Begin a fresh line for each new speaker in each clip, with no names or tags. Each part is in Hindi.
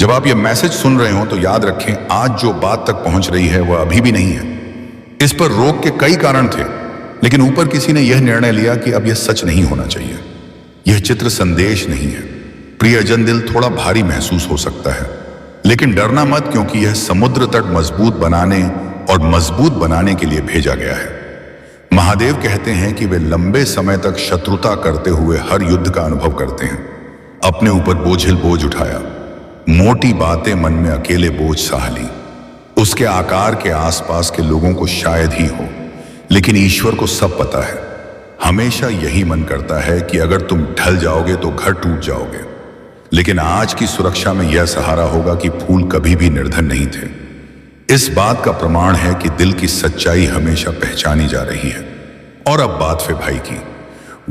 जब आप ये मैसेज सुन रहे हो तो याद रखें, आज जो बात तक पहुंच रही है वह अभी भी नहीं है। इस पर रोक के कई कारण थे, लेकिन ऊपर किसी ने यह निर्णय लिया कि अब यह सच नहीं होना चाहिए। यह चित्र संदेश नहीं है। प्रियजन, दिल थोड़ा भारी महसूस हो सकता है, लेकिन डरना मत, क्योंकि यह समुद्र तट मजबूत बनाने और मजबूत बनाने के लिए भेजा गया है। महादेव कहते हैं कि वे लंबे समय तक शत्रुता करते हुए हर युद्ध का अनुभव करते हैं। अपने ऊपर बोझिल बोझ उठाया, मोटी बातें मन में अकेले बोझ सहा ली। उसके आकार के आसपास के लोगों को शायद ही हो, लेकिन ईश्वर को सब पता है। हमेशा यही मन करता है कि अगर तुम ढल जाओगे तो घर टूट जाओगे, लेकिन आज की सुरक्षा में यह सहारा होगा कि फूल कभी भी निर्धन नहीं थे। इस बात का प्रमाण है कि दिल की सच्चाई हमेशा पहचानी जा रही है। और अब बात फिर भाई की,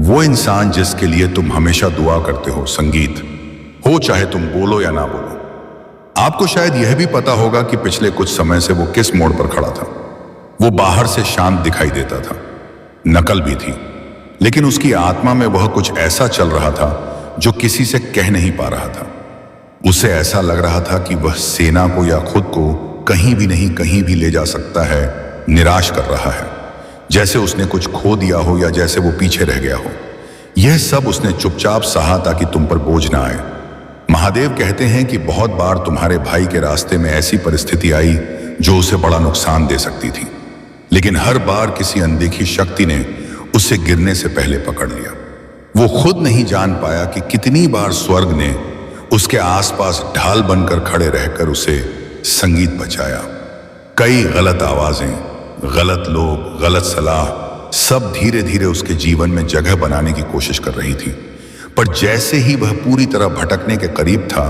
वो इंसान जिसके लिए तुम हमेशा दुआ करते हो, संगीत हो चाहे तुम बोलो या ना बोलो। आपको शायद यह भी पता होगा कि पिछले कुछ समय से वो किस मोड़ पर खड़ा था। वो बाहर से शांत दिखाई देता था, नकल भी थी, लेकिन उसकी आत्मा में वह कुछ ऐसा चल रहा था जो किसी से कह नहीं पा रहा था। उसे ऐसा लग रहा था कि वह सेना को या खुद को कहीं भी नहीं कहीं भी ले जा सकता है, निराश कर रहा है, जैसे उसने कुछ खो दिया हो या जैसे वो पीछे रह गया हो। यह सब उसने चुपचाप सहा ताकि तुम पर बोझ ना आए। महादेव कहते हैं कि बहुत बार तुम्हारे भाई के रास्ते में ऐसी परिस्थिति आई जो उसे बड़ा नुकसान दे सकती थी, लेकिन हर बार किसी अनदेखी शक्ति ने उसे गिरने से पहले पकड़ लिया। वो खुद नहीं जान पाया कि कितनी बार स्वर्ग ने उसके आसपास ढाल बनकर खड़े रहकर उसे संगीत बचाया। कई गलत आवाजें, गलत लोग, गलत सलाह, सब धीरे धीरे उसके जीवन में जगह बनाने की कोशिश कर रही थी। पर जैसे ही वह पूरी तरह भटकने के करीब था,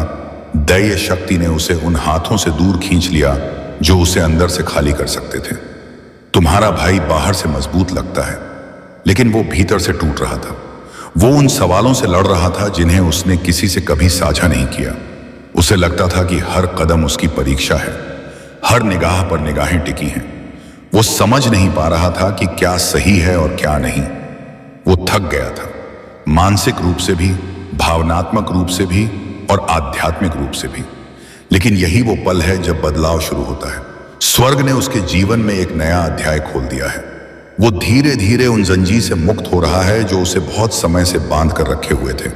दैवीय शक्ति ने उसे उन हाथों से दूर खींच लिया जो उसे अंदर से खाली कर सकते थे। तुम्हारा भाई बाहर से मजबूत लगता है, लेकिन वो भीतर से टूट रहा था। वो उन सवालों से लड़ रहा था जिन्हें उसने किसी से कभी साझा नहीं किया। उसे लगता था कि हर कदम उसकी परीक्षा है, हर निगाह पर निगाहें टिकी हैं। वो समझ नहीं पा रहा था कि क्या सही है और क्या नहीं। वो थक गया था, मानसिक रूप से भी, भावनात्मक रूप से भी और आध्यात्मिक रूप से भी। लेकिन यही वो पल है जब बदलाव शुरू होता है। स्वर्ग ने उसके जीवन में एक नया अध्याय खोल दिया है। वो धीरे धीरे उन जंजीर से मुक्त हो रहा है जो उसे बहुत समय से बांध कर रखे हुए थे।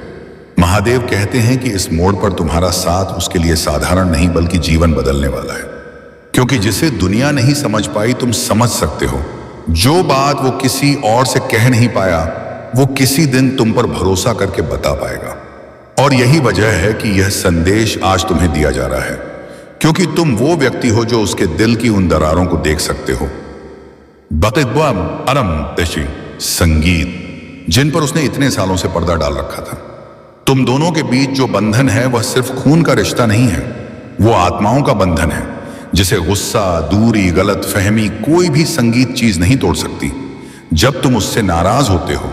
महादेव कहते हैं कि इस मोड़ पर तुम्हारा साथ उसके लिए साधारण नहीं बल्कि जीवन बदलने वाला है, क्योंकि जिसे दुनिया नहीं समझ पाई तुम समझ सकते हो। जो बात वो किसी और से कह नहीं पाया, वो किसी दिन तुम पर भरोसा करके बता पाएगा। और यही वजह है कि यह संदेश आज तुम्हें दिया जा रहा है, क्योंकि तुम वो व्यक्ति हो जो उसके दिल की उन दरारों को देख सकते हो। बतिद्वम अरम देशी संगीत, जिन पर उसने इतने सालों से पर्दा डाल रखा था। तुम दोनों के बीच जो बंधन है वह सिर्फ खून का रिश्ता नहीं है, वो आत्माओं का बंधन है, जिसे गुस्सा, दूरी, गलत फहमी, कोई भी संगीत चीज नहीं तोड़ सकती। जब तुम उससे नाराज होते हो,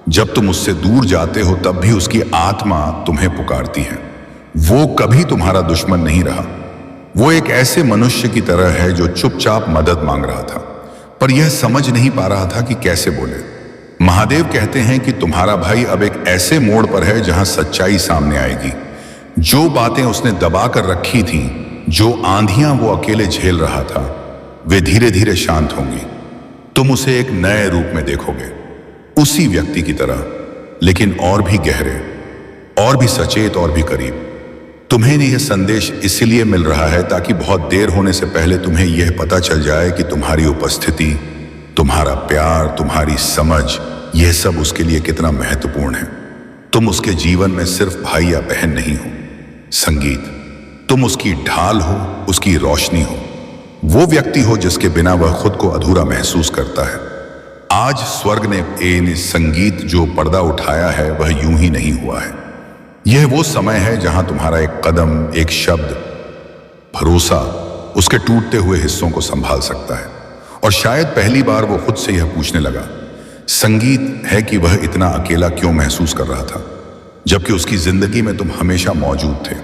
जब तुम उससे दूर जाते हो, तब भी उसकी आत्मा तुम्हें पुकारती है। वो कभी तुम्हारा दुश्मन नहीं रहा। वो एक ऐसे मनुष्य की तरह है जो चुपचाप मदद मांग रहा था, पर यह समझ नहीं पा रहा था कि कैसे बोले। महादेव कहते हैं कि तुम्हारा भाई अब एक ऐसे मोड़ पर है जहां सच्चाई सामने आएगी। जो बातें उसने दबा कर रखी थीं, जो आंधियां वो अकेले झेल रहा था, वे धीरे धीरे शांत होंगी। तुम उसे एक नए रूप में देखोगे, उसी व्यक्ति की तरह, लेकिन और भी गहरे, और भी सचेत, और भी करीब। तुम्हें यह संदेश इसलिए मिल रहा है ताकि बहुत देर होने से पहले तुम्हें यह पता चल जाए कि तुम्हारी उपस्थिति, तुम्हारा प्यार, तुम्हारी समझ, यह सब उसके लिए कितना महत्वपूर्ण है। तुम उसके जीवन में सिर्फ भाई या बहन नहीं हो, संगीत, तुम उसकी ढाल हो, उसकी रोशनी हो, वो व्यक्ति हो जिसके बिना वह खुद को अधूरा महसूस करता है। आज स्वर्ग ने इन संगीत जो पर्दा उठाया है वह यूं ही नहीं हुआ है। यह वो समय है जहां तुम्हारा एक कदम, एक शब्द, भरोसा उसके टूटते हुए हिस्सों को संभाल सकता है। और शायद पहली बार वो खुद से यह पूछने लगा, संगीत है, कि वह इतना अकेला क्यों महसूस कर रहा था, जबकि उसकी जिंदगी में तुम हमेशा मौजूद थे।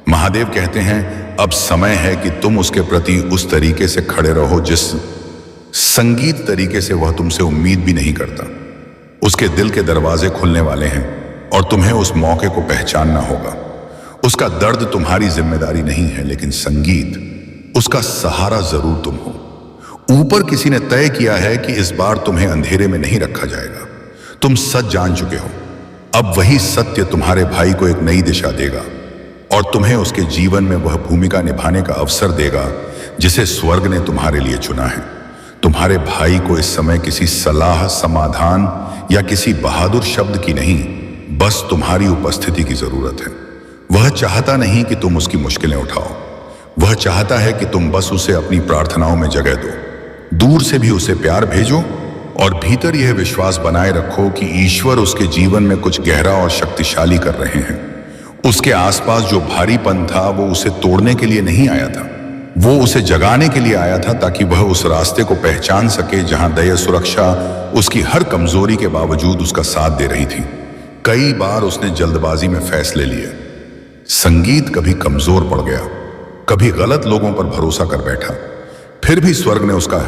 महादेव कहते हैं अब समय है कि तुम उसके प्रति उस तरीके से खड़े रहो जिस संगीत तरीके से वह तुमसे उम्मीद भी नहीं करता। उसके दिल के दरवाजे खुलने वाले हैं और तुम्हें उस मौके को पहचानना होगा। उसका दर्द तुम्हारी जिम्मेदारी नहीं है, लेकिन संगीत उसका सहारा जरूर तुम हो। ऊपर किसी ने तय किया है कि इस बार तुम्हें अंधेरे में नहीं रखा जाएगा। तुम सच जान चुके हो। अब वही सत्य तुम्हारे भाई को एक नई दिशा देगा और तुम्हें उसके जीवन में वह भूमिका निभाने का अवसर देगा जिसे स्वर्ग ने तुम्हारे लिए चुना है। तुम्हारे भाई को इस समय किसी सलाह, समाधान या किसी बहादुर शब्द की नहीं, बस तुम्हारी उपस्थिति की जरूरत है। वह चाहता नहीं कि तुम उसकी मुश्किलें उठाओ। वह चाहता है कि तुम बस उसे अपनी प्रार्थनाओं में जगह दो। दूर से भी उसे प्यार भेजो और भीतर यह विश्वास बनाए रखो कि ईश्वर उसके जीवन में कुछ गहरा और शक्तिशाली कर रहे हैं। उसके आसपास जो भारीपन था वो उसे तोड़ने के लिए नहीं आया था, वो उसे जगाने के लिए आया था, ताकि वह उस रास्ते को पहचान सके जहां दया सुरक्षा उसकी हर कमजोरी के बावजूद उसका साथ दे रही थी। कई बार उसने जल्दबाजी में फैसले लिए। संगीत कभी कमजोर पड़ गया, कभी गलत लोगों पर भरोसा कर बैठा, फिर भी स्वर्ग ने उसका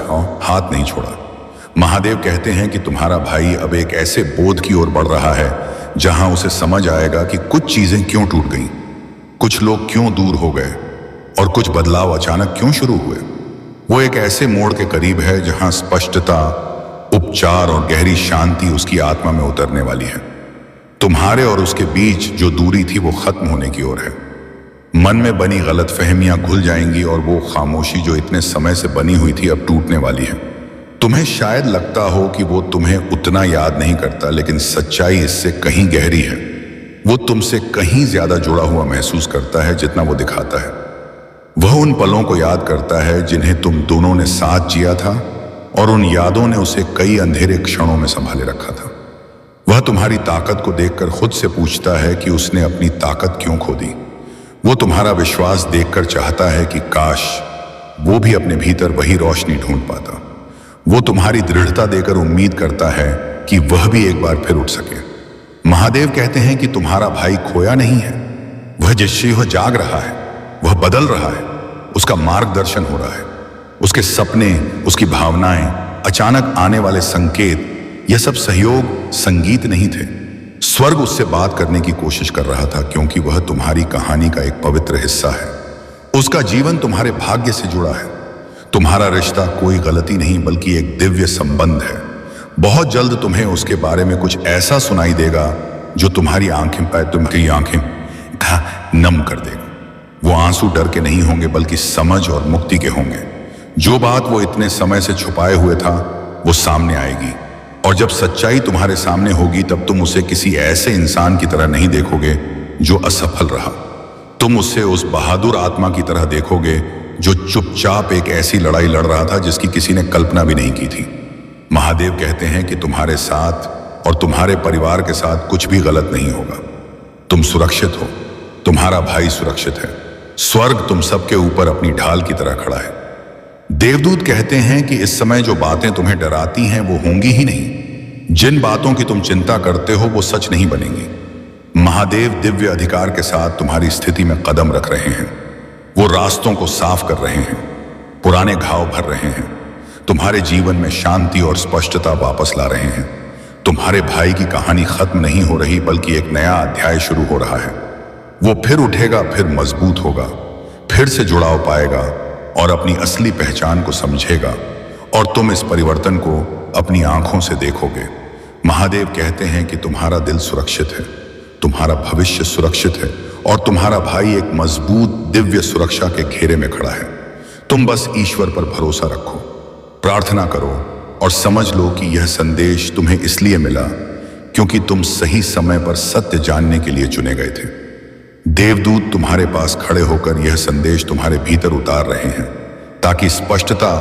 हाथ नहीं छोड़ा। महादेव कहते हैं कि तुम्हारा भाई अब एक ऐसे बोध की ओर बढ़ रहा है जहां उसे समझ आएगा कि कुछ चीजें क्यों टूट गईं, कुछ लोग क्यों दूर हो गए और कुछ बदलाव अचानक क्यों शुरू हुए। वो एक ऐसे मोड़ के करीब है जहां स्पष्टता, उपचार और गहरी शांति उसकी आत्मा में उतरने वाली है। तुम्हारे और उसके बीच जो दूरी थी वो खत्म होने की ओर है। मन में बनी गलतफहमियां घुल जाएंगी और वो खामोशी जो इतने समय से बनी हुई थी अब टूटने वाली है। तुम्हें शायद लगता हो कि वो तुम्हें उतना याद नहीं करता, लेकिन सच्चाई इससे कहीं गहरी है। वो तुमसे कहीं ज्यादा जुड़ा हुआ महसूस करता है जितना वो दिखाता है। वह उन पलों को याद करता है जिन्हें तुम दोनों ने साथ जिया था, और उन यादों ने उसे कई अंधेरे क्षणों में संभाले रखा था। वह तुम्हारी ताकत को देखकर खुद से पूछता है कि उसने अपनी ताकत क्यों खो दी। वो तुम्हारा विश्वास देखकर चाहता है कि काश वो भी अपने भीतर वही रोशनी ढूंढ पाता। वो तुम्हारी दृढ़ता देकर उम्मीद करता है कि वह भी एक बार फिर उठ सके। महादेव कहते हैं कि तुम्हारा भाई खोया नहीं है। वह जिससे वह जाग रहा है, वह बदल रहा है, उसका मार्गदर्शन हो रहा है। उसके सपने, उसकी भावनाएं, अचानक आने वाले संकेत, यह सब सहयोग, संगीत नहीं थे। स्वर्ग उससे बात करने की कोशिश कर रहा था, क्योंकि वह तुम्हारी कहानी का एक पवित्र हिस्सा है। उसका जीवन तुम्हारे भाग्य से जुड़ा है। तुम्हारा रिश्ता कोई गलती नहीं, बल्कि एक दिव्य संबंध है। बहुत जल्द तुम्हें उसके बारे में कुछ ऐसा सुनाई देगा जो तुम्हारी आंखें नम कर देगा। वो आंसू डर के नहीं होंगे, बल्कि समझ और मुक्ति के होंगे। जो बात वो इतने समय से छुपाए हुए था वो सामने आएगी, और जब सच्चाई तुम्हारे सामने होगी तब तुम उसे किसी ऐसे इंसान की तरह नहीं देखोगे जो असफल रहा। तुम उसे उस बहादुर आत्मा की तरह देखोगे जो चुपचाप एक ऐसी लड़ाई लड़ रहा था जिसकी किसी ने कल्पना भी नहीं की थी। महादेव कहते हैं कि तुम्हारे साथ और तुम्हारे परिवार के साथ कुछ भी गलत नहीं होगा। तुम सुरक्षित हो, तुम्हारा भाई सुरक्षित है। स्वर्ग तुम सबके ऊपर अपनी ढाल की तरह खड़ा है। देवदूत कहते हैं कि इस समय जो बातें तुम्हें डराती हैं वो होंगी ही नहीं। जिन बातों की तुम चिंता करते हो वो सच नहीं बनेंगी। महादेव दिव्य अधिकार के साथ तुम्हारी स्थिति में कदम रख रहे हैं। वो रास्तों को साफ कर रहे हैं, पुराने घाव भर रहे हैं, तुम्हारे जीवन में शांति और स्पष्टता वापस ला रहे हैं। तुम्हारे भाई की कहानी खत्म नहीं हो रही, बल्कि एक नया अध्याय शुरू हो रहा है। वो फिर उठेगा, फिर मजबूत होगा, फिर से जुड़ाव पाएगा और अपनी असली पहचान को समझेगा, और तुम इस परिवर्तन को अपनी आंखों से देखोगे। महादेव कहते हैं कि तुम्हारा दिल सुरक्षित है, तुम्हारा भविष्य सुरक्षित है, और तुम्हारा भाई एक मजबूत दिव्य सुरक्षा के घेरे में खड़ा है। तुम बस ईश्वर पर भरोसा रखो, प्रार्थना करो और समझ लो कि यह संदेश तुम्हें इसलिए मिला क्योंकि तुम सही समय पर सत्य जानने के लिए चुने गए थे। देवदूत तुम्हारे पास खड़े होकर यह संदेश तुम्हारे भीतर उतार रहे हैं, ताकि स्पष्टता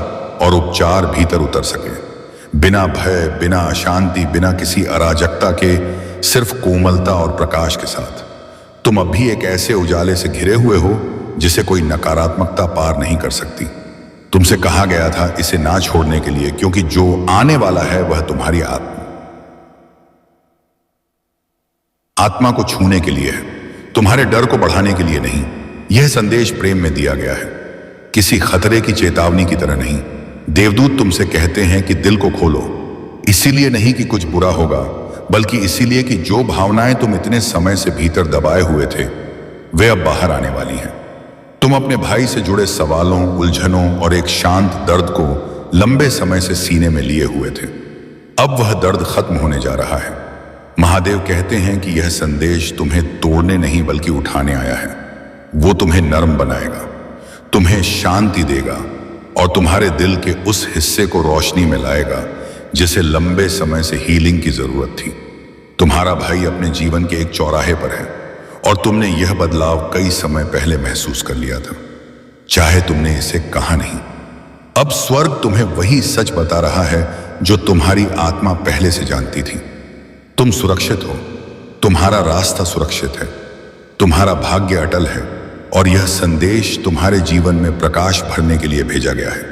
और उपचार भीतर उतर सके। बिना भय, बिना अशांति, बिना किसी अराजकता के, सिर्फ कोमलता और प्रकाश के साथ। तुम अब भी एक ऐसे उजाले से घिरे हुए हो जिसे कोई नकारात्मकता पार नहीं कर सकती। तुमसे कहा गया था इसे ना छोड़ने के लिए, क्योंकि जो आने वाला है वह तुम्हारी आत्मा को छूने के लिए है, तुम्हारे डर को बढ़ाने के लिए नहीं। यह संदेश प्रेम में दिया गया है, किसी खतरे की चेतावनी की तरह नहीं। देवदूत तुमसे कहते हैं कि दिल को खोलो, इसीलिए नहीं कि कुछ बुरा होगा, बल्कि इसीलिए कि जो भावनाएं तुम इतने समय से भीतर दबाए हुए थे वे अब बाहर आने वाली हैं। तुम अपने भाई से जुड़े सवालों, उलझनों और एक शांत दर्द को लंबे समय से सीने में लिए हुए थे। अब वह दर्द खत्म होने जा रहा है। महादेव कहते हैं कि यह संदेश तुम्हें तोड़ने नहीं बल्कि उठाने आया है। वो तुम्हें नरम बनाएगा, तुम्हें शांति देगा और तुम्हारे दिल के उस हिस्से को रोशनी में लाएगा जिसे लंबे समय से हीलिंग की जरूरत थी। तुम्हारा भाई अपने जीवन के एक चौराहे पर है और तुमने यह बदलाव कई समय पहले महसूस कर लिया था, चाहे तुमने इसे कहा नहीं। अब स्वर्ग तुम्हें वही सच बता रहा है जो तुम्हारी आत्मा पहले से जानती थी। तुम सुरक्षित हो, तुम्हारा रास्ता सुरक्षित है, तुम्हारा भाग्य अटल है और यह संदेश तुम्हारे जीवन में प्रकाश भरने के लिए भेजा गया है।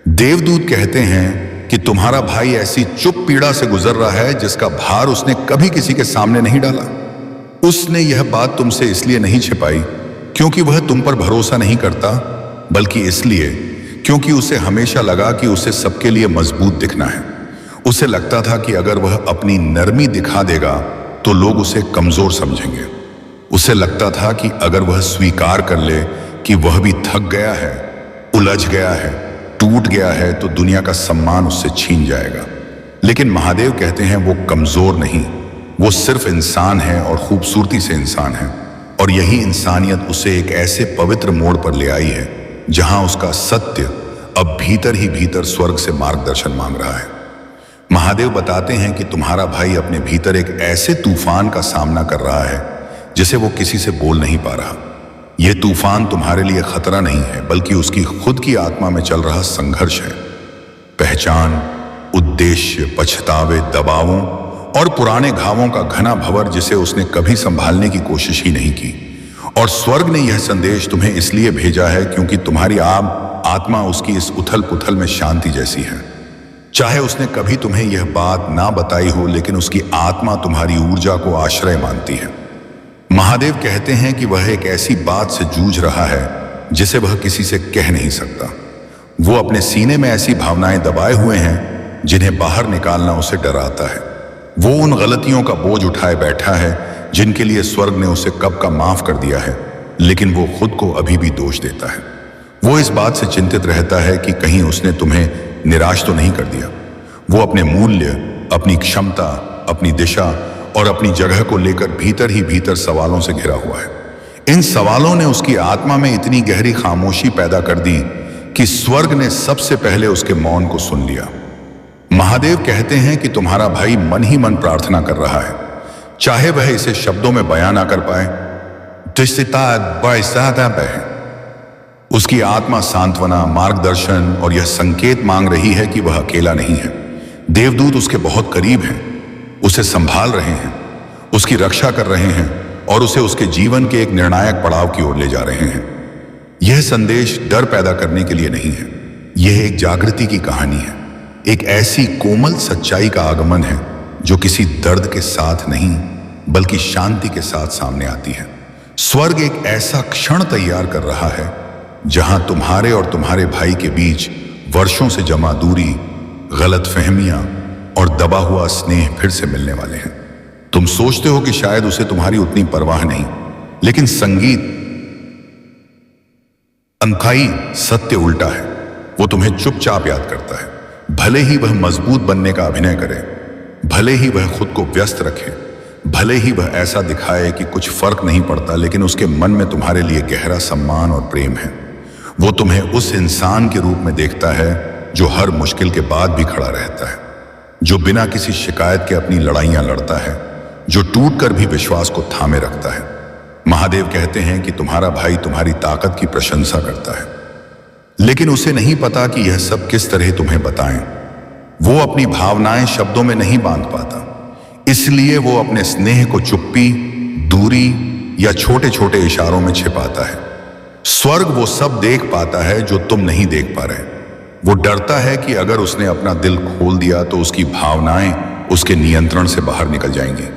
देवदूत कहते हैं कि तुम्हारा भाई ऐसी चुप पीड़ा से गुजर रहा है जिसका भार उसने कभी किसी के सामने नहीं डाला। उसने यह बात तुमसे इसलिए नहीं छिपाई क्योंकि वह तुम पर भरोसा नहीं करता, बल्कि इसलिए क्योंकि उसे हमेशा लगा कि उसे सबके लिए मजबूत दिखना है। उसे लगता था कि अगर वह अपनी नरमी दिखा देगा तो लोग उसे कमजोर समझेंगे। उसे लगता था कि अगर वह स्वीकार कर ले कि वह भी थक गया है, उलझ गया है, टूट गया है, तो दुनिया का सम्मान उससे छीन जाएगा। लेकिन महादेव कहते हैं वो कमजोर नहीं, वो सिर्फ इंसान है और खूबसूरती से इंसान है। और यही इंसानियत उसे एक ऐसे पवित्र मोड़ पर ले आई है जहां उसका सत्य अब भीतर ही भीतर स्वर्ग से मार्गदर्शन मांग रहा है। महादेव बताते हैं कि तुम्हारा भाई अपने भीतर एक ऐसे तूफान का सामना कर रहा है जिसे वो किसी से बोल नहीं पा रहा। यह तूफान तुम्हारे लिए खतरा नहीं है, बल्कि उसकी खुद की आत्मा में चल रहा संघर्ष है। पहचान, उद्देश्य, पछतावे, दबावों और पुराने घावों का घना भंवर जिसे उसने कभी संभालने की कोशिश ही नहीं की। और स्वर्ग ने यह संदेश तुम्हें इसलिए भेजा है क्योंकि तुम्हारी आत्मा उसकी इस उथल पुथल में शांति जैसी है। चाहे उसने कभी तुम्हें यह बात ना बताई हो, लेकिन उसकी आत्मा तुम्हारी ऊर्जा को आश्रय मानती है। महादेव कहते हैं कि वह एक ऐसी बात से जूझ रहा है जिसे वह किसी से कह नहीं सकता। वो अपने सीने में ऐसी भावनाएं दबाए हुए हैं जिन्हें बाहर निकालना उसे डराता है। वो उन गलतियों का बोझ उठाए बैठा है जिनके लिए स्वर्ग ने उसे कब का माफ कर दिया है, लेकिन वो खुद को अभी भी दोष देता है। वो इस बात से चिंतित रहता है कि कहीं उसने तुम्हें निराश तो नहीं कर दिया। वो अपने मूल्य, अपनी क्षमता, अपनी दिशा और अपनी जगह को लेकर भीतर ही भीतर सवालों से घिरा हुआ है। इन सवालों ने उसकी आत्मा में इतनी गहरी खामोशी पैदा कर दी कि स्वर्ग ने सबसे पहले उसके मौन को सुन लिया। महादेव कहते हैं कि तुम्हारा भाई मन ही मन प्रार्थना कर रहा है, चाहे वह इसे शब्दों में बयां ना कर पाए। उसकी आत्मा सांत्वना, मार्गदर्शन और यह संकेत मांग रही है कि वह अकेला नहीं है। देवदूत उसके बहुत करीब हैं, उसे संभाल रहे हैं, उसकी रक्षा कर रहे हैं और उसे उसके जीवन के एक निर्णायक पड़ाव की ओर ले जा रहे हैं। यह संदेश डर पैदा करने के लिए नहीं है, यह एक जागृति की कहानी है, एक ऐसी कोमल सच्चाई का आगमन है जो किसी दर्द के साथ नहीं बल्कि शांति के साथ सामने आती है। स्वर्ग एक ऐसा क्षण तैयार कर रहा है जहां तुम्हारे और तुम्हारे भाई के बीच वर्षों से जमा दूरी, गलतफहमियां और दबा हुआ स्नेह फिर से मिलने वाले हैं। तुम सोचते हो कि शायद उसे तुम्हारी उतनी परवाह नहीं, लेकिन संगीत अंधाई सत्य उल्टा है। वो तुम्हें चुपचाप याद करता है, भले ही वह मजबूत बनने का अभिनय करे, भले ही वह खुद को व्यस्त रखे, भले ही वह ऐसा दिखाए कि कुछ फर्क नहीं पड़ता, लेकिन उसके मन में तुम्हारे लिए गहरा सम्मान और प्रेम है। वो तुम्हें उस इंसान के रूप में देखता है जो हर मुश्किल के बाद भी खड़ा रहता है, जो बिना किसी शिकायत के अपनी लड़ाइयां लड़ता है, जो टूटकर भी विश्वास को थामे रखता है। महादेव कहते हैं कि तुम्हारा भाई तुम्हारी ताकत की प्रशंसा करता है, लेकिन उसे नहीं पता कि यह सब किस तरह तुम्हें बताएं। वो अपनी भावनाएं शब्दों में नहीं बांध पाता, इसलिए वो अपने स्नेह को चुप्पी, दूरी या छोटे छोटे इशारों में छिपाता है। स्वर्ग वो सब देख पाता है जो तुम नहीं देख पा रहे। वो डरता है कि अगर उसने अपना दिल खोल दिया तो उसकी भावनाएं उसके नियंत्रण से बाहर निकल जाएंगी।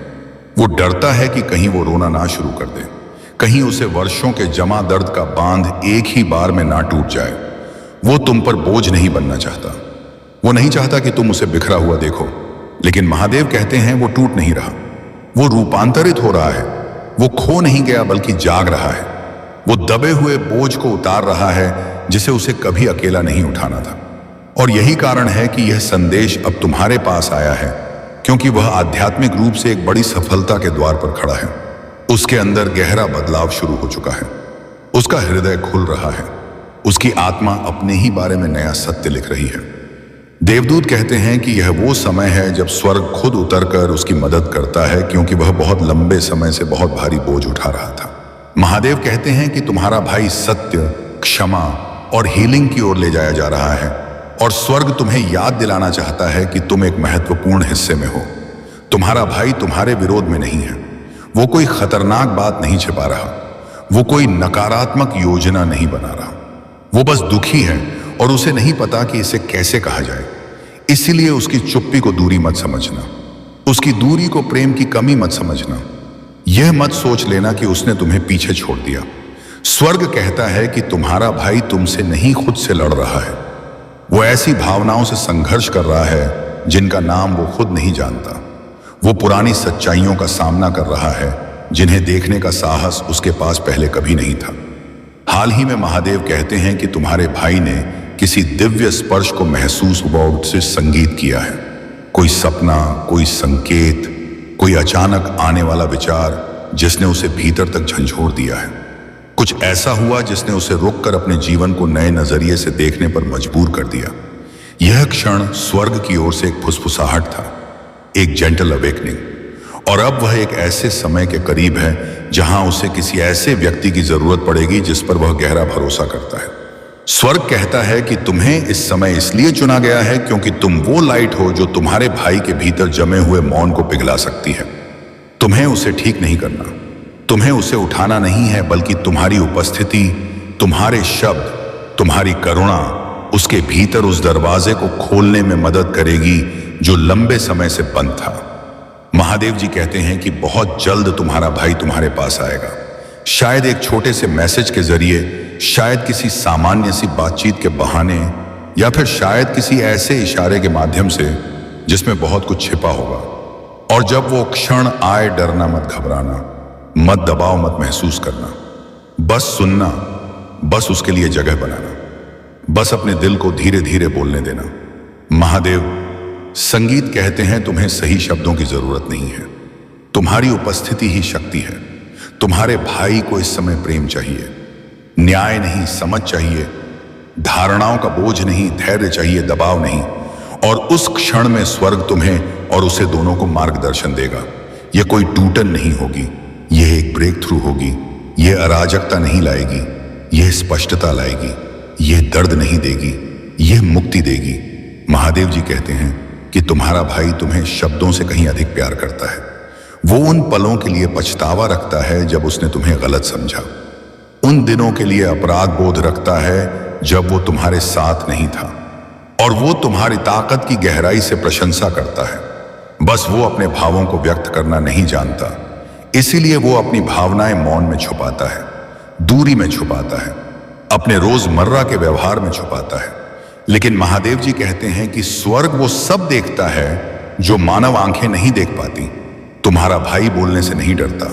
वो डरता है कि कहीं वो रोना ना शुरू कर दे, कहीं उसे वर्षों के जमा दर्द का बांध एक ही बार में ना टूट जाए। वो तुम पर बोझ नहीं बनना चाहता, वो नहीं चाहता कि तुम उसे बिखरा हुआ देखो, लेकिन महादेव कहते हैं वो टूट नहीं रहा, वो रूपांतरित हो रहा है। वो खो नहीं गया बल्कि जाग रहा है। वो दबे हुए बोझ को उतार रहा है जिसे उसे कभी अकेला नहीं उठाना था। और यही कारण है कि यह संदेश अब तुम्हारे पास आया है, क्योंकि वह आध्यात्मिक रूप से एक बड़ी सफलता के द्वार पर खड़ा है। उसके अंदर गहरा बदलाव शुरू हो चुका है। उसका हृदय खुल रहा है। उसकी आत्मा अपने ही बारे में नया सत्य लिख रही है। देवदूत कहते हैं कि यह वो समय है जब स्वर्ग खुद उतरकर उसकी मदद करता है, क्योंकि वह बहुत लंबे समय से बहुत भारी बोझ उठा रहा था। महादेव कहते हैं कि तुम्हारा भाई सत्य, क्षमा और हीलिंग की ओर ले जाया जा रहा है, और स्वर्ग तुम्हें याद दिलाना चाहता है कि तुम एक महत्वपूर्ण हिस्से में हो। तुम्हारा भाई तुम्हारे विरोध में नहीं है। वो कोई खतरनाक बात नहीं छिपा रहा। वो कोई नकारात्मक योजना नहीं बना रहा। वो बस दुखी है और उसे नहीं पता कि इसे कैसे कहा जाए। इसीलिए उसकी चुप्पी को दूरी मत समझना। उसकी दूरी को प्रेम की कमी मत समझना। यह मत सोच लेना कि उसने तुम्हें पीछे छोड़ दिया। स्वर्ग कहता है कि तुम्हारा भाई तुमसे नहीं, खुद से लड़ रहा है। वो ऐसी भावनाओं से संघर्ष कर रहा है जिनका नाम वो खुद नहीं जानता। वो पुरानी सच्चाइयों का सामना कर रहा है जिन्हें देखने का साहस उसके पास पहले कभी नहीं था। हाल ही में महादेव कहते हैं कि तुम्हारे भाई ने किसी दिव्य स्पर्श को महसूस हुआ, उससे संगीत किया है। कोई सपना, कोई संकेत, कोई अचानक आने वाला विचार जिसने उसे भीतर तक झंझोर दिया है। कुछ ऐसा हुआ जिसने उसे रोककर अपने जीवन को नए नजरिए से देखने पर मजबूर कर दिया। यह क्षण स्वर्ग की ओर से एक फुसफुसाहट था, एक जेंटल अवेकनिंग। और अब वह एक ऐसे समय के करीब है जहां उसे किसी ऐसे व्यक्ति की जरूरत पड़ेगी जिस पर वह गहरा भरोसा करता है। स्वर्ग कहता है कि तुम्हें इस समय इसलिए चुना गया है क्योंकि तुम वो लाइट हो जो तुम्हारे भाई के भीतर जमे हुए मौन को पिघला सकती है। तुम्हें उसे ठीक नहीं करना, तुम्हें उसे उठाना नहीं है, बल्कि तुम्हारी उपस्थिति, तुम्हारे शब्द, तुम्हारी करुणा उसके भीतर उस दरवाजे को खोलने में मदद करेगी जो लंबे समय से बंद था। महादेव जी कहते हैं कि बहुत जल्द तुम्हारा भाई तुम्हारे पास आएगा, शायद एक छोटे से मैसेज के जरिए, शायद किसी सामान्य सी बातचीत के बहाने, या फिर शायद किसी ऐसे इशारे के माध्यम से जिसमें बहुत कुछ छिपा होगा। और जब वो क्षण आए, डरना मत, घबराना मत, दबाव मत महसूस करना, बस सुनना, बस उसके लिए जगह बनाना, बस अपने दिल को धीरे धीरे बोलने देना। महादेव संगीत कहते हैं तुम्हें सही शब्दों की जरूरत नहीं है, तुम्हारी उपस्थिति ही शक्ति है। तुम्हारे भाई को इस समय प्रेम चाहिए, न्याय नहीं, समझ चाहिए, धारणाओं का बोझ नहीं, धैर्य चाहिए, दबाव नहीं। और उस क्षण में स्वर्ग तुम्हें और उसे दोनों को मार्गदर्शन देगा। यह कोई टूटन नहीं होगी, यह एक ब्रेक थ्रू होगी। यह अराजकता नहीं लाएगी, यह स्पष्टता लाएगी। यह दर्द नहीं देगी, यह मुक्ति देगी। महादेव जी कहते हैं कि तुम्हारा भाई तुम्हें शब्दों से कहीं अधिक प्यार करता है। वो उन पलों के लिए पछतावा रखता है जब उसने तुम्हें गलत समझा, उन दिनों के लिए अपराध बोध रखता है जब वो तुम्हारे साथ नहीं था, और वो तुम्हारी ताकत की गहराई से प्रशंसा करता है। बस वो अपने भावों को व्यक्त करना नहीं जानता, इसीलिए वो अपनी भावनाएं मौन में छुपाता है, दूरी में छुपाता है, अपने रोजमर्रा के व्यवहार में छुपाता है। लेकिन महादेव जी कहते हैं कि स्वर्ग वो सब देखता है जो मानव आंखें नहीं देख पाती। तुम्हारा भाई बोलने से नहीं डरता,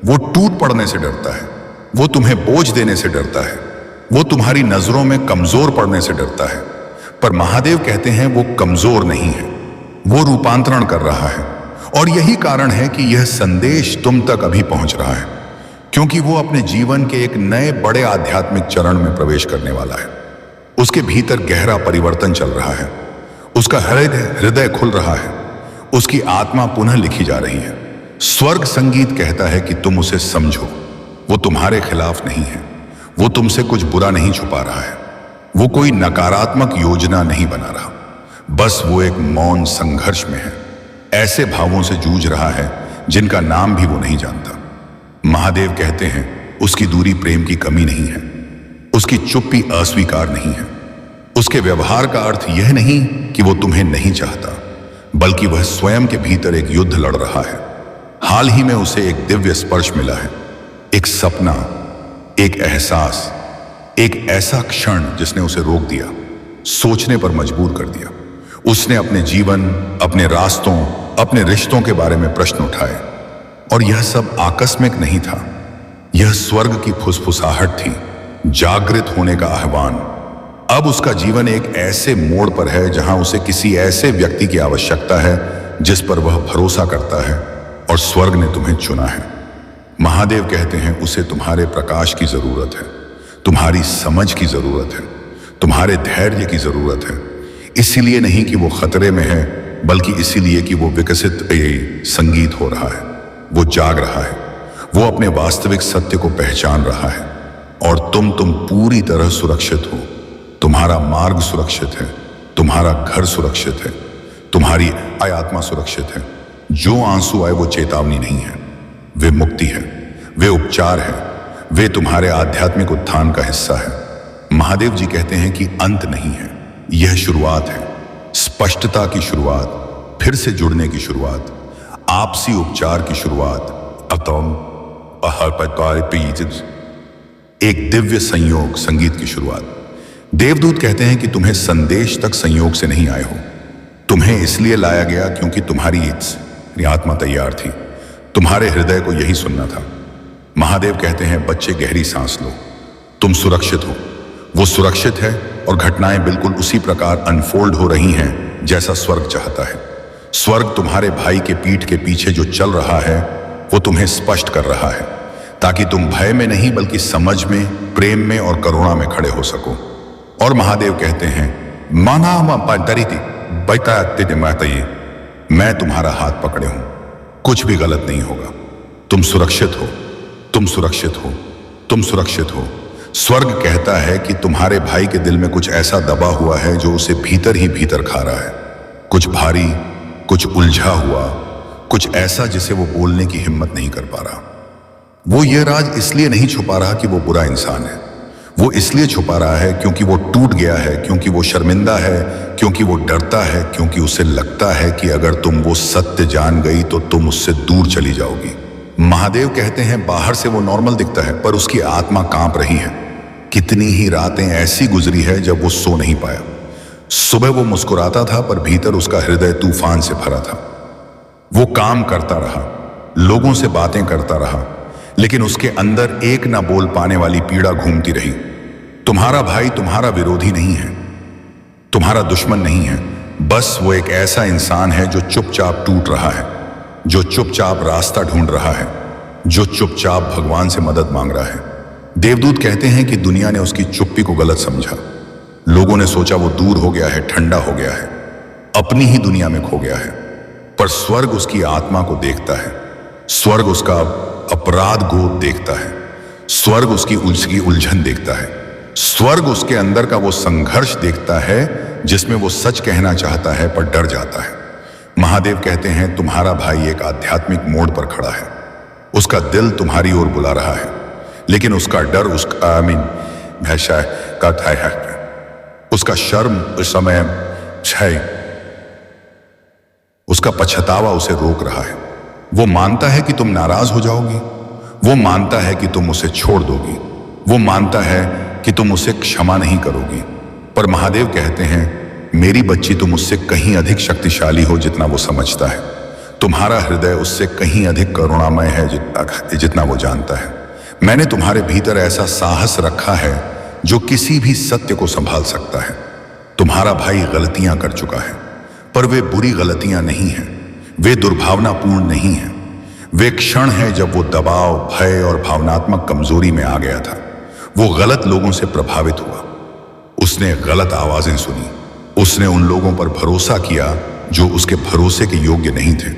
वो टूट पड़ने से डरता है, वो तुम्हें बोझ देने से डरता है, वो तुम्हारी नजरों में कमजोर पड़ने से डरता है। पर महादेव कहते हैं वो कमजोर नहीं है, वो रूपांतरण कर रहा है। और यही कारण है कि यह संदेश तुम तक अभी पहुंच रहा है, क्योंकि वो अपने जीवन के एक नए बड़े आध्यात्मिक चरण में प्रवेश करने वाला है। उसके भीतर गहरा परिवर्तन चल रहा है, उसका हृदय खुल रहा है, उसकी आत्मा पुनः लिखी जा रही है। स्वर्ग संगीत कहता है कि तुम उसे समझो। वो तुम्हारे खिलाफ नहीं है, वो तुमसे कुछ बुरा नहीं छुपा रहा है, वो कोई नकारात्मक योजना नहीं बना रहा, बस वो एक मौन संघर्ष में है, ऐसे भावों से जूझ रहा है जिनका नाम भी वो नहीं जानता। महादेव कहते हैं उसकी दूरी प्रेम की कमी नहीं है, उसकी चुप्पी अस्वीकार नहीं है, उसके व्यवहार का अर्थ यह नहीं कि वो तुम्हें नहीं चाहता, बल्कि वह स्वयं के भीतर एक युद्ध लड़ रहा है। हाल ही में उसे एक दिव्य स्पर्श मिला है, एक सपना, एक एहसास, एक ऐसा क्षण जिसने उसे रोक दिया, सोचने पर मजबूर कर दिया। उसने अपने जीवन, अपने रास्तों, अपने रिश्तों के बारे में प्रश्न उठाए। और यह सब आकस्मिक नहीं था, यह स्वर्ग की फुसफुसाहट थी, जागृत होने का आह्वान। अब उसका जीवन एक ऐसे मोड़ पर है जहां उसे किसी ऐसे व्यक्ति की आवश्यकता है जिस पर वह भरोसा करता है, और स्वर्ग ने तुम्हें चुना है। महादेव कहते हैं उसे तुम्हारे प्रकाश की जरूरत है, तुम्हारी समझ की जरूरत है, तुम्हारे धैर्य की जरूरत है। इसीलिए नहीं कि वो खतरे में है, बल्कि इसीलिए कि वो विकसित संगीत हो रहा है, वो जाग रहा है, वो अपने वास्तविक सत्य को पहचान रहा है। और तुम पूरी तरह सुरक्षित हो, तुम्हारा मार्ग सुरक्षित है, तुम्हारा घर सुरक्षित है, तुम्हारी आत्मा सुरक्षित है। जो आंसू आए वो चेतावनी नहीं है, वे मुक्ति है, वे उपचार है, वे तुम्हारे आध्यात्मिक उत्थान का हिस्सा है। महादेव जी कहते हैं कि अंत नहीं है, यह शुरुआत है, स्पष्टता की शुरुआत, फिर से जुड़ने की शुरुआत, आपसी उपचार की शुरुआत, एक दिव्य संयोग संगीत की शुरुआत। देवदूत कहते हैं कि तुम्हें संदेश तक संयोग से नहीं आए हो, तुम्हें इसलिए लाया गया क्योंकि तुम्हारी आत्मा तैयार थी, तुम्हारे हृदय को यही सुनना था। महादेव कहते हैं बच्चे गहरी सांस लो, तुम सुरक्षित हो। वो सुरक्षित है और घटनाएं बिल्कुल उसी प्रकार अनफोल्ड हो रही हैं जैसा स्वर्ग चाहता है। स्वर्ग तुम्हारे भाई के पीठ के पीछे जो चल रहा है वो तुम्हें स्पष्ट कर रहा है, ताकि तुम भय में नहीं बल्कि समझ में, प्रेम में और करुणा में खड़े हो सको। और महादेव कहते हैं मैं तुम्हारा हाथ पकड़े हूं, कुछ भी गलत नहीं होगा, तुम सुरक्षित हो, तुम सुरक्षित हो, तुम सुरक्षित हो। स्वर्ग कहता है कि तुम्हारे भाई के दिल में कुछ ऐसा दबा हुआ है जो उसे भीतर ही भीतर खा रहा है, कुछ भारी, कुछ उलझा हुआ, कुछ ऐसा जिसे वो बोलने की हिम्मत नहीं कर पा रहा। वो ये राज इसलिए नहीं छुपा रहा कि वो बुरा इंसान है, वो इसलिए छुपा रहा है क्योंकि वो टूट गया है, क्योंकि वो शर्मिंदा है, क्योंकि वो डरता है, क्योंकि उसे लगता है कि अगर तुम वो सत्य जान गई तो तुम उससे दूर चली जाओगी। महादेव कहते हैं बाहर से वो नॉर्मल दिखता है, पर उसकी आत्मा कांप रही है। कितनी ही रातें ऐसी गुजरी है जब वो सो नहीं पाया। सुबह वो मुस्कुराता था पर भीतर उसका हृदय तूफान से भरा था। वो काम करता रहा, लोगों से बातें करता रहा, लेकिन उसके अंदर एक ना बोल पाने वाली पीड़ा घूमती रही। तुम्हारा भाई तुम्हारा विरोधी नहीं है, तुम्हारा दुश्मन नहीं है, बस वो एक ऐसा इंसान है जो चुपचाप टूट रहा है, जो चुपचाप रास्ता ढूंढ रहा है, जो चुपचाप भगवान से मदद मांग रहा है। देवदूत कहते हैं कि दुनिया ने उसकी चुप्पी को गलत समझा। लोगों ने सोचा वो दूर हो गया है, ठंडा हो गया है, अपनी ही दुनिया में खो गया है। पर स्वर्ग उसकी आत्मा को देखता है, स्वर्ग उसका अपराध गोद देखता है, स्वर्ग उसकी उलझन देखता है, स्वर्ग उसके अंदर का वो संघर्ष देखता है जिसमें वो सच कहना चाहता है पर डर जाता है। महादेव कहते हैं तुम्हारा भाई एक आध्यात्मिक मोड़ पर खड़ा है, उसका दिल तुम्हारी ओर बुला रहा है, लेकिन उसका डर, उसका शर्म उस समय उसका पछतावा उसे रोक रहा है। वो मानता है कि तुम नाराज हो जाओगी, वो मानता है कि तुम उसे छोड़ दोगी, वो मानता है कि तुम उसे क्षमा नहीं करोगी। पर महादेव कहते हैं मेरी बच्ची तुम उससे कहीं अधिक शक्तिशाली हो जितना वो समझता है। तुम्हारा हृदय उससे कहीं अधिक करुणामय है जितना वो जानता है। मैंने तुम्हारे भीतर ऐसा साहस रखा है जो किसी भी सत्य को संभाल सकता है। तुम्हारा भाई गलतियां कर चुका है, पर वे बुरी गलतियां नहीं हैं, वे दुर्भावनापूर्ण नहीं हैं। वे क्षण है जब वो दबाव, भय और भावनात्मक कमजोरी में आ गया था। वो गलत लोगों से प्रभावित हुआ, उसने गलत आवाजें सुनी, उसने उन लोगों पर भरोसा किया जो उसके भरोसे के योग्य नहीं थे।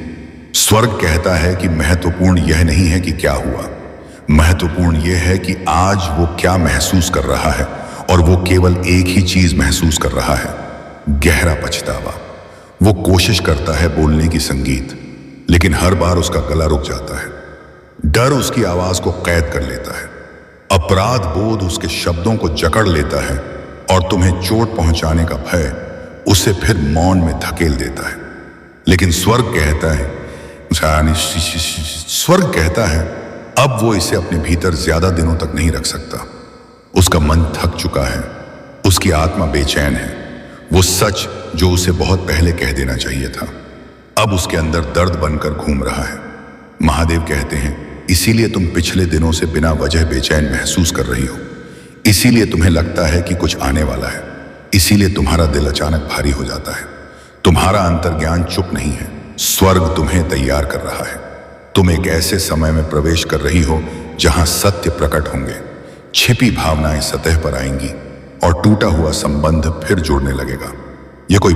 स्वर्ग कहता है कि महत्वपूर्ण यह नहीं है कि क्या हुआ, महत्वपूर्ण यह है कि आज वो क्या महसूस कर रहा है, और वो केवल एक ही चीज महसूस कर रहा है, गहरा पछतावा। वो कोशिश करता है बोलने की संगीत, लेकिन हर बार उसका गला रुक जाता है। डर उसकी आवाज को कैद कर लेता है, अपराध बोध उसके शब्दों को जकड़ लेता है, और तुम्हें चोट पहुंचाने का भय उसे फिर मौन में धकेल देता है। लेकिन स्वर्ग कहता है अब वो इसे अपने भीतर ज्यादा दिनों तक नहीं रख सकता। उसका मन थक चुका है, उसकी आत्मा बेचैन है। वो सच जो उसे बहुत पहले कह देना चाहिए था अब उसके अंदर दर्द बनकर घूम रहा है। महादेव कहते हैं, इसीलिए तुम पिछले दिनों से बिना वजह बेचैन महसूस कर रही हो, इसीलिए तुम्हें लगता है कि कुछ आने वाला है, इसीलिए तुम्हारा दिल अचानक भारी हो जाता है। तुम्हारा अंतर्ज्ञान चुप नहीं है, स्वर्ग तुम्हें तैयार कर रहा है। तुम एक ऐसे समय में प्रवेश कर रही हो जहां सत्य प्रकट होंगे, छिपी भावनाएं सतह पर आएंगी और टूटा हुआ संबंध फिर जुड़ने लगेगा। यह कोई